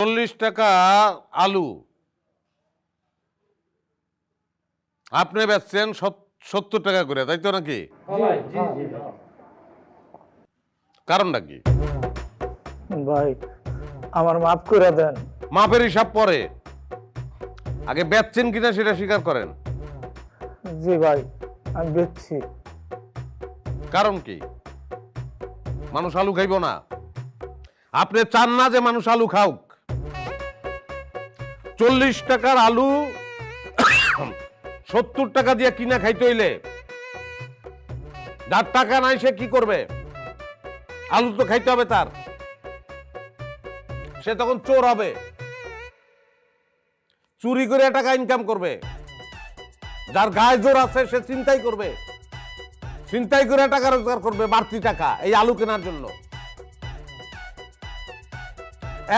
40 টাকা আলু আপনি বেচছেন 70 টাকা করে, তাই তো নাকি? কারণটা কি? ভাই আমার মাফ করে দেন। মাপের হিসাব পরে, আগে বেচছেন কিনা সেটা স্বীকার করেন। জি ভাই আমি বেচছি। কারণ কি? মানুষ আলু খাইব না? আপনি চান না যে মানুষ আলু খাওক? 40 টাকার আলু 70 টাকা দিয়ে কিনা খাইতে হইলে যার টাকা নাই সে কি করবে? আলু তো খাইতে হবে তার, সে তখন চোর হবে, চুরি করে টাকা ইনকাম করবে। যার গায়ে জোর আছে সে চিন্তাই করবে, চিন্তাই করে টাকা রোজগার করবে, বাড়তি টাকা এই আলু কেনার জন্য।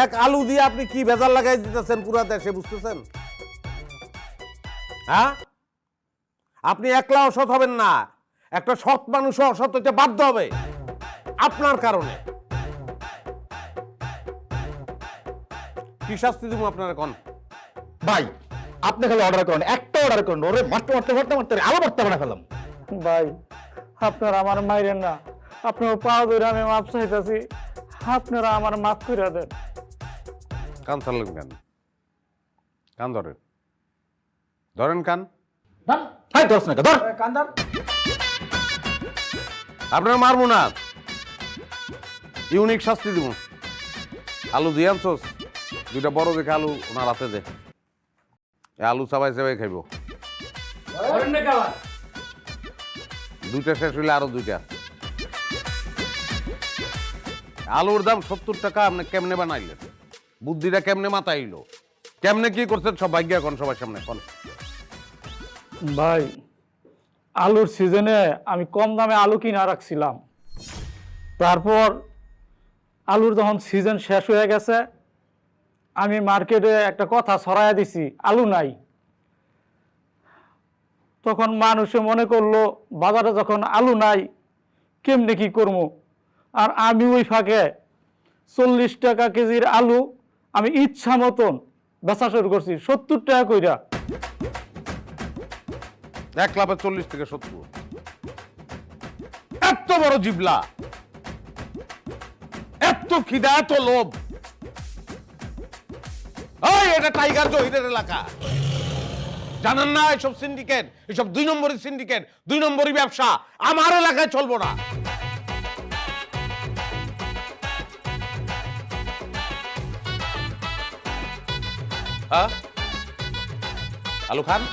এক আলু দিয়ে আপনি কি ভেজাল লাগাই দিতেছেন পুরা দেশে, বুঝতেছেন? হ্যাঁ, আপনি একলা অসৎ হবেন না, একটা সৎ মানুষও অসৎ হতে বাধ্য হবে আপনার কারণে। কি শাস্তি দিব আপনার এখন? ভাই আপনি খালি অর্ডার করেন, একটা অর্ডার করেন, ওরে মারতে মারতে মারতে মারতে আলো মারতে বানা ফেলাম। ভাই আপনারা আমার মাইরেন না, আপনার পা ধরে আমি মাপ চাইতেছি, আপনারা আমার মাফ করে দেন। কান ছাড়লেন কেন? কান ধরেন, ধরেন কান। হ্যাঁ দশ না ধর আপনারা মারবো না, ইউনিক শাস্তি দিব। আলু দিয়ে আনছোস, দুইটা বড় দেখে আলু ওনার হাতে দে, আলু চাবাই চাবাই খাইব। দুইটা শেষ হইলে আরো দুইটা। আলুর দাম 70 টাকা, আপনি কেমনে বানাইলেন? বুদ্ধিটা কেমনে মাথায় আইলো? কেমনে কি করছেন সব ভাগ্য এখন সবার সামনে কোন? ভাই আলুর সিজনে আমি কম দামে আলু কিনা রাখছিলাম, তারপর আলুর যখন সিজন শেষ হয়ে গেছে আমি মার্কেটে একটা কথা ছড়াইয়া দিছি আলু নাই। তখন মানুষে মনে করলো বাজারে যখন আলু নাই কেমনে কি করবো, আর আমি ওই ফাঁকে 40 টাকা কেজির আলু আমি ইচ্ছা মতন বেচা শুরু করছি 70 টাকা কইরা। এক লাভে 40 থেকে 70, এত বড় জিবলা, এত খিদা, এত লোভ। এটা টাইগার জহিরের এলাকা, জানেন না? এসব সিন্ডিকেট, এসব 2 নম্বরী সিন্ডিকেট, 2 নম্বরী ব্যবসা আমার এলাকায় চলবো না। হ্যাঁ, আলু খান।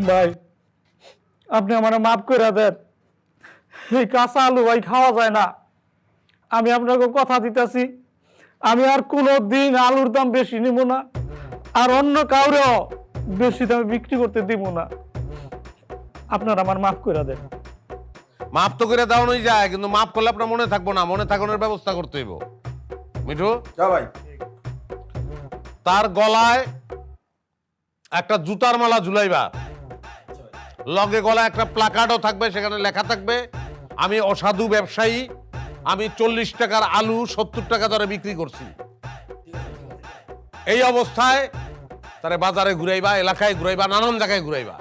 ভাই আপনি আমার মাফ করে দেন, এই কাঁচা আলু ভাই খাওয়া যায় না। আমি আপনাকে কথা দিতেছি আমি আর কোনো দিন আলুর দাম বেশি নিব না, আর অন্য কাউরেও বেশি দামে বিক্রি করতে দিব না। আপনারা আমার মাফ করে দেন। মাপ তো করে দেওয়ানোই যায়, কিন্তু মাপ করলে আপনার মনে থাকবো না, মনে থাকানোর ব্যবস্থা করতে হইব। মিঠু ভাই তার গলায় একটা জুতার মালা ঝুলাইবা, লগে গলায় একটা প্লাকার্ডও থাকবে, সেখানে লেখা থাকবে আমি অসাধু ব্যবসায়ী, আমি 40 টাকার আলু 70 টাকা দরে বিক্রি করছি। এই অবস্থায় তারে বাজারে ঘুরাইবা, এলাকায় ঘুরাইবা, নানান জায়গায় ঘুরাইবা।